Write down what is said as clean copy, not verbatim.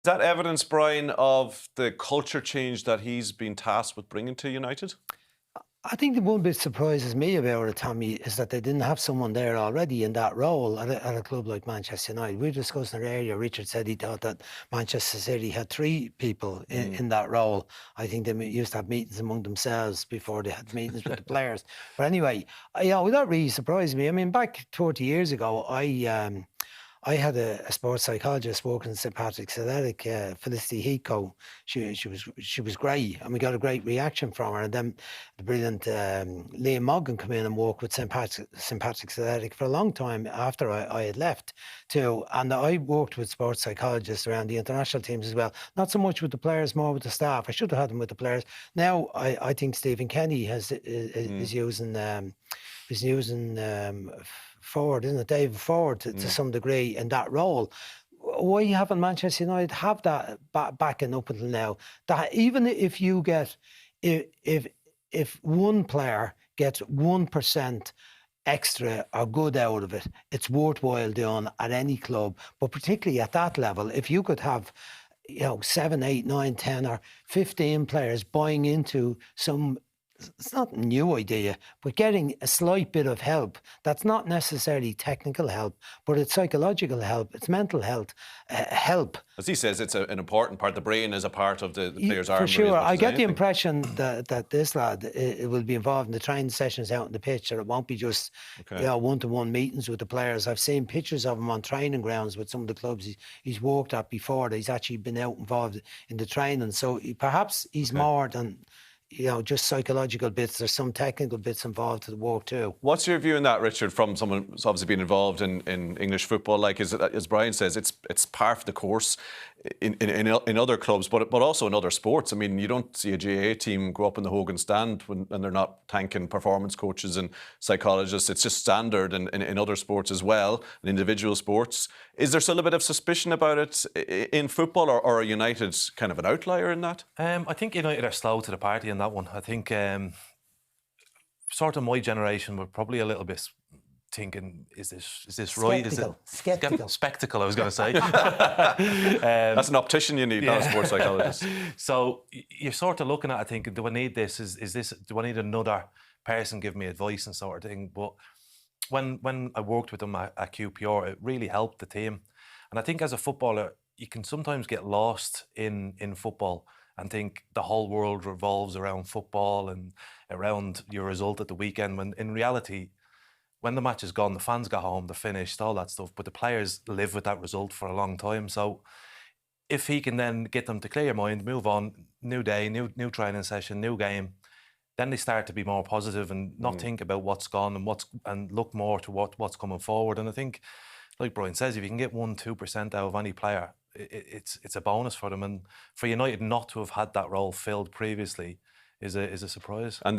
that evidence, Brian, of the culture change that he's been tasked with bringing to United? I think the one bit surprises me about it, Tommy, is that they didn't have someone there already in that role at a club like Manchester United. We discussed in earlier, Richard said he thought that Manchester City had 3 people in that role. I think they used to have meetings among themselves before they had meetings with the players. But anyway, that really surprised me. I mean, back 30 years ago, I had a sports psychologist working in St Patrick's Athletic, Felicity Heathcote. She was great, and we got a great reaction from her. And then the brilliant Liam Moggan come in and work with St Patrick's Athletic for a long time after I had left too. And I worked with sports psychologists around the international teams as well. Not so much with the players, more with the staff. I should have had them with the players. Now I think Stephen Kenny is using forward, isn't it, David Forward to some degree in that role. Why haven't Manchester United have that backing up until now? That even if you get, if one player gets 1% extra or good out of it, it's worthwhile doing at any club, but particularly at that level. If you could have 7, 8, 9, 10 or 15 players buying into some, it's not a new idea, but getting a slight bit of help. That's not necessarily technical help, but it's psychological help, it's mental health help. As he says, it's an important part. The brain is a part of the player's armour. For sure. I get the impression that this lad it will be involved in the training sessions out on the pitch, and it won't be just one-to-one meetings with the players. I've seen pictures of him on training grounds with some of the clubs he's worked at before. That he's actually been out involved in the training. So perhaps he's more than just psychological bits. There's some technical bits involved to the work too. What's your view on that, Richard, from someone who's obviously been involved in English football? Like, as Brian says, it's par for the course in other clubs, but also in other sports. I mean, you don't see a GAA team go up in the Hogan stand when they're not thanking performance coaches and psychologists. It's just standard in other sports as well, in individual sports. Is there still a bit of suspicion about it in football, or are United kind of an outlier in that? I think United are slow to the party in that one. I think sort of my generation were probably a little bit thinking, is this right? Is it Skeptical. Spectacle, I was going to say. That's an optician you need, not a sports psychologist. So you're sort of looking at it thinking, do I need this? Is this? Do I need another person give me advice and sort of thing? But when I worked with them at QPR, it really helped the team. And I think as a footballer, you can sometimes get lost in football and think the whole world revolves around football and around your result at the weekend, when in reality, when the match is gone, the fans go home, they're finished, all that stuff, but the players live with that result for a long time. So if he can then get them to clear your mind, move on, new day, new training session, new game, then they start to be more positive and not think about what's gone and look more to what's coming forward. And I think, like Brian says, if you can get 1-2% out of any player, it's a bonus for them. And for United not to have had that role filled previously is a surprise. And